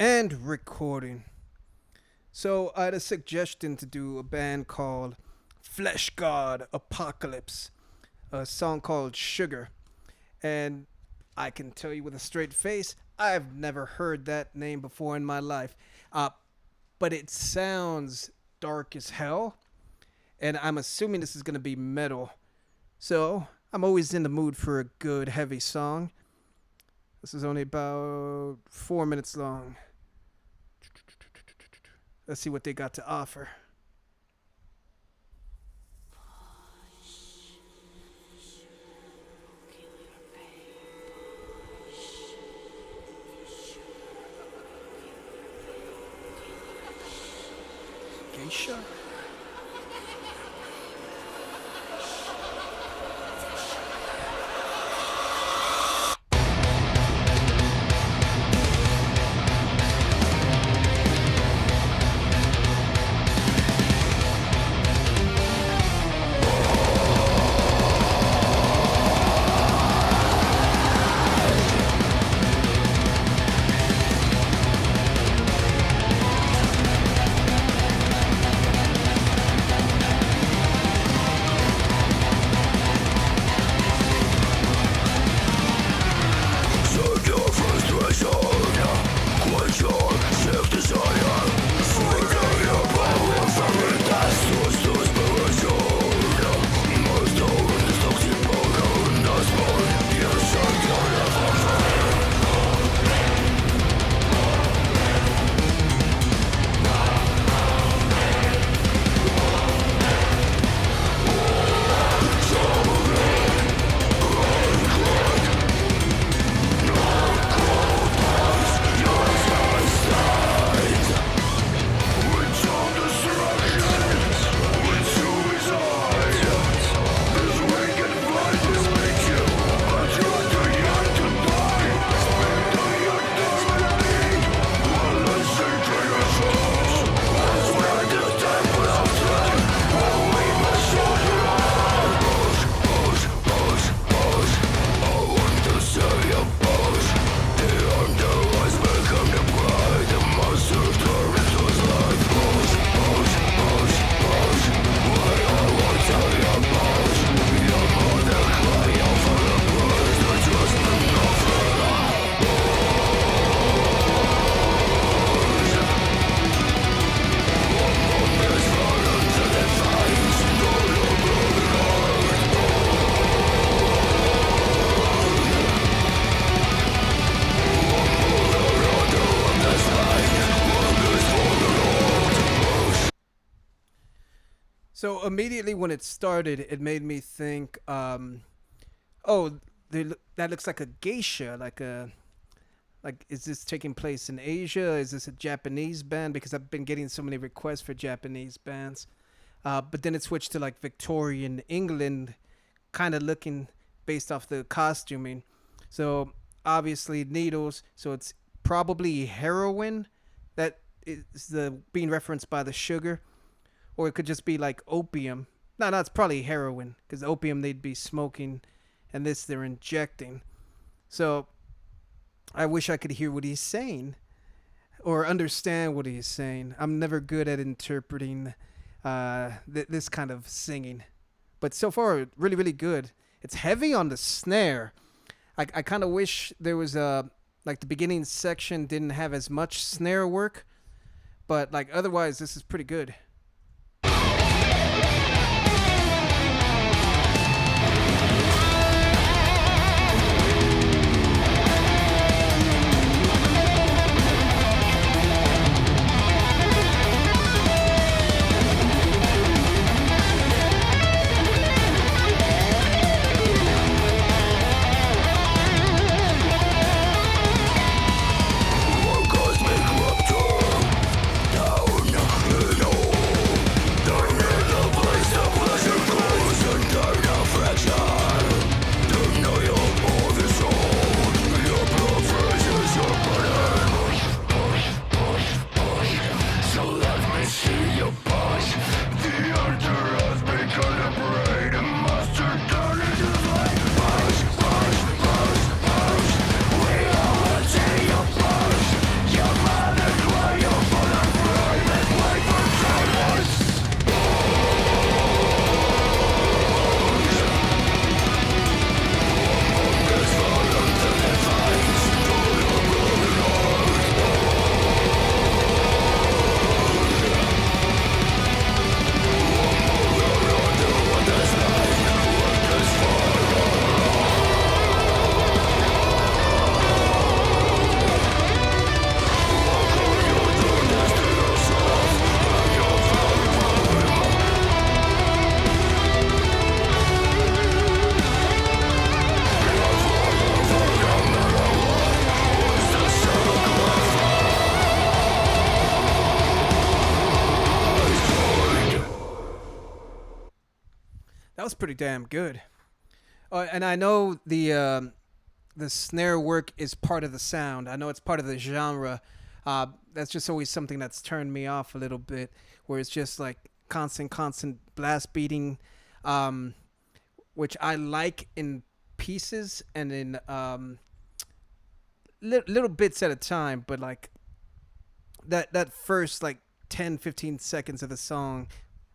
And recording. So I had a suggestion to do a band called Fleshgod Apocalypse, a song called Sugar. And I can tell you with a straight face, I've never heard that name before in my life. Uh, but it sounds dark as hell, and I'm assuming this is going to be metal. So I'm always in the mood for a good heavy song. This is only about 4 minutes long. Let's see what they got to offer. Geisha? So immediately when it started, it made me think, oh, that looks like a geisha, like is this taking place in Asia? Is this a Japanese band? Because I've been getting so many requests for Japanese bands. But then it switched to like Victorian England, kind of looking based off the costuming. So obviously needles. So it's probably heroin that is the being referenced by the sugar, or it could just be like opium. No, it's probably heroin because opium they'd be smoking, and this they're injecting. So I wish I could hear what he's saying or understand what he's saying. I'm never good at interpreting this kind of singing, but so far really really good. It's heavy on the snare. I kind of wish there was a like the beginning section didn't have as much snare work, but like otherwise this is pretty good. Cosmic raptor, down, That was pretty damn good. And I know the snare work is part of the sound. I know it's part of the genre. That's just always something that's turned me off a little bit, where it's just like constant blast beating, um, which I like in pieces and in little bits at a time. But like that first like 10-15 seconds of the song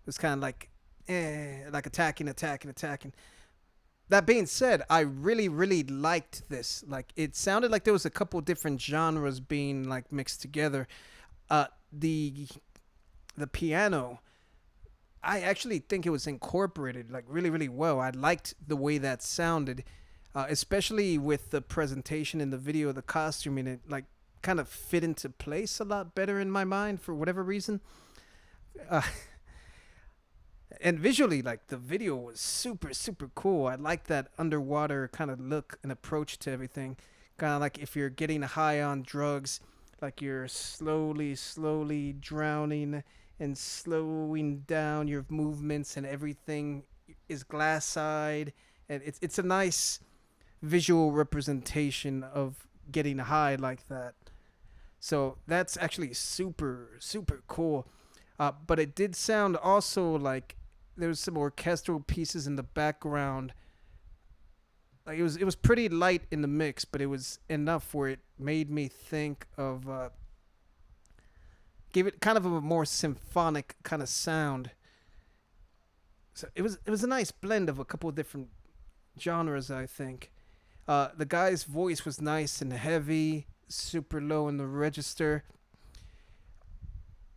was kind of like attacking. That being said, I really liked this. Like it sounded like there was a couple different genres being like mixed together. Uh, the the piano, I actually think it was incorporated like really well. I liked the way that sounded, especially with the presentation in the video, the costuming. It like kind of fit into place a lot better in my mind for whatever reason. Uh, and visually, like the video was super cool. I like that underwater kind of look and approach to everything. Kind of like if you're getting high on drugs, like you're slowly drowning and slowing down your movements, and everything is glass-eyed, and it's a nice visual representation of getting high like that. So that's actually super cool. But it did sound also like there was some orchestral pieces in the background. Like it was pretty light in the mix, but it was enough where it made me think of gave it kind of a more symphonic kind of sound. So it was a nice blend of a couple of different genres, I think. The guy's voice was nice and heavy, super low in the register.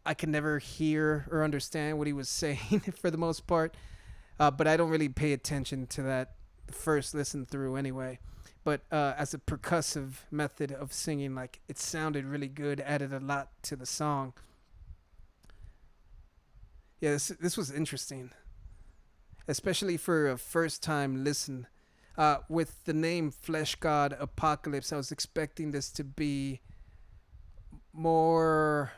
I can never hear or understand what he was saying for the most part, but I don't really pay attention to that first listen through anyway. But as a percussive method of singing, like it sounded really good, added a lot to the song. Yeah, this was interesting, especially for a first time listen. With the name Fleshgod Apocalypse, I was expecting this to be more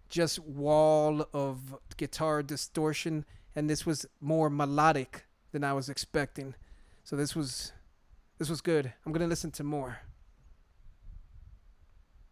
just wall of guitar distortion, and this was more melodic than I was expecting. So this was good. I'm gonna listen to more.